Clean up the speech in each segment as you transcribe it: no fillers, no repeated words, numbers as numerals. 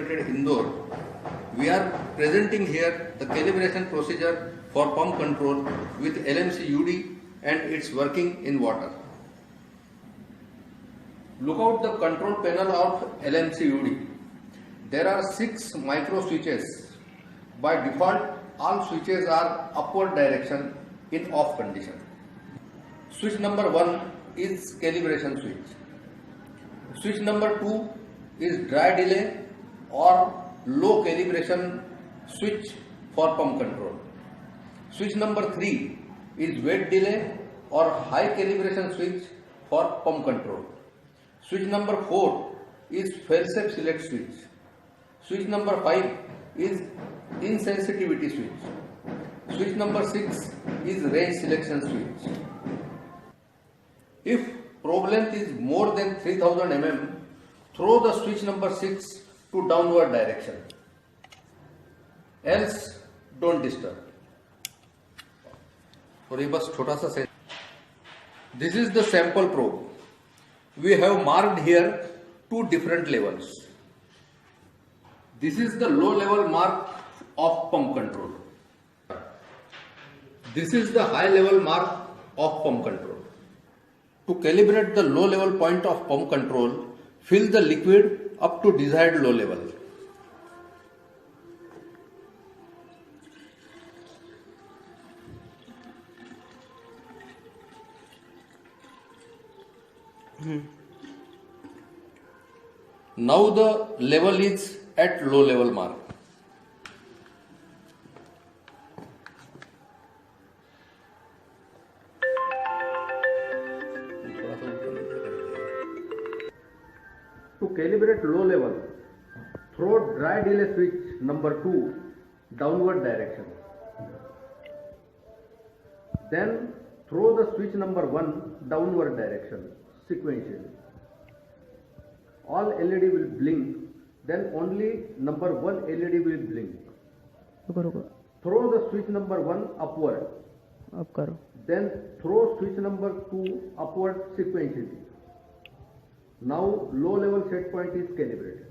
Limited, Indore. We are presenting here the calibration procedure for pump control with LMC UD and its working in water. Look out the control panel of LMC UD. There are 6 micro switches. By default, all switches are upward direction in off condition. Switch number 1 is calibration switch. Switch number 2 is dry delay or low calibration switch for pump control. Switch number 3 is wet delay or high calibration switch for pump control. Switch number 4 is fail-safe select switch. Switch number 5 is insensitivity switch. Switch number 6 is range selection switch. If probe length is more than 3000 mm, throw the switch number 6 to downward direction. Else don't disturb. और ये बस छोटा सा set. This is the sample probe. We have marked here 2 different levels. This is the low level mark of pump control. This is the high level mark of pump control. To calibrate the low level point of pump control, fill the liquid up to desired low level. Now the level is at low level mark. To calibrate low level, throw dry delay switch number 2 downward direction. Then throw the switch number 1 downward direction sequentially. All LED will blink, then only number 1 LED will blink. Throw the switch number 1 upward. Then throw switch number 2 upward sequentially. Now low level set point is calibrated.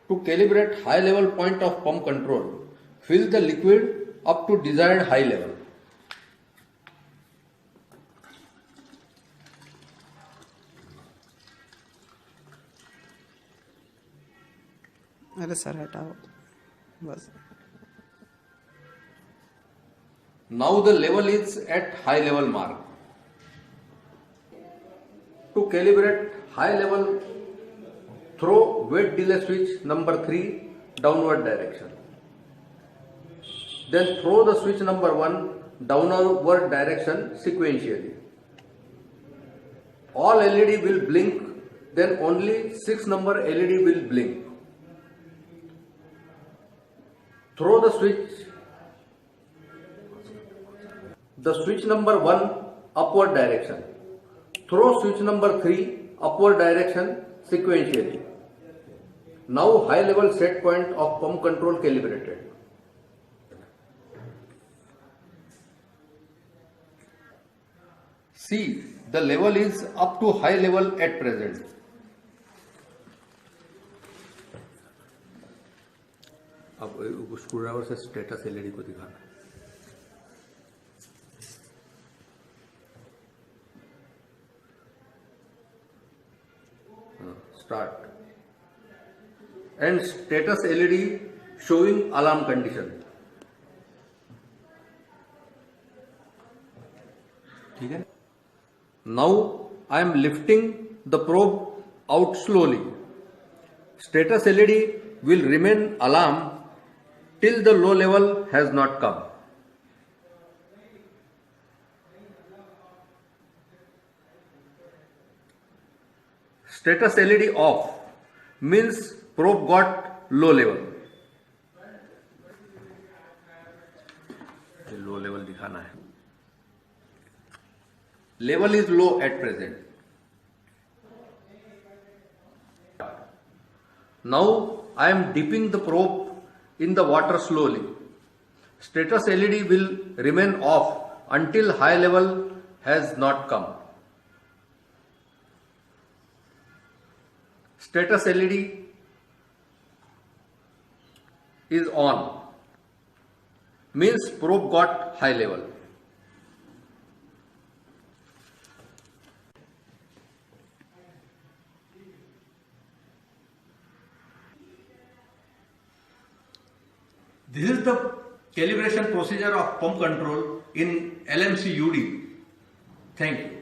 To calibrate high level point of pump control, fill the liquid up to desired high level. अरे sir हटाओ बस. Now the level is at high level mark. To calibrate high level, throw wet delay switch number 3 downward direction. Then throw the switch number 1 downward direction sequentially. All LED will blink, then only 6 number LED will blink. Throw the switch number 1 upward direction. Throw switch number 3 upward direction sequentially. Now high level set point of pump control calibrated. See, the level is up to high level at present. अब screwdriver से status LED को दिखाना. Start. And status LED showing alarm condition. ठीक है. Now I am lifting the probe out slowly. Status LED will remain alarm till the low level has not come. Status LED off means probe got low level. Low level दिखाना है. Level is low at present. Now I am dipping the probe in the water slowly. Status LED will remain off until high level has not come. Status LED is on, means probe got high level. This is the calibration procedure of pump control in LMC UD. Thank you.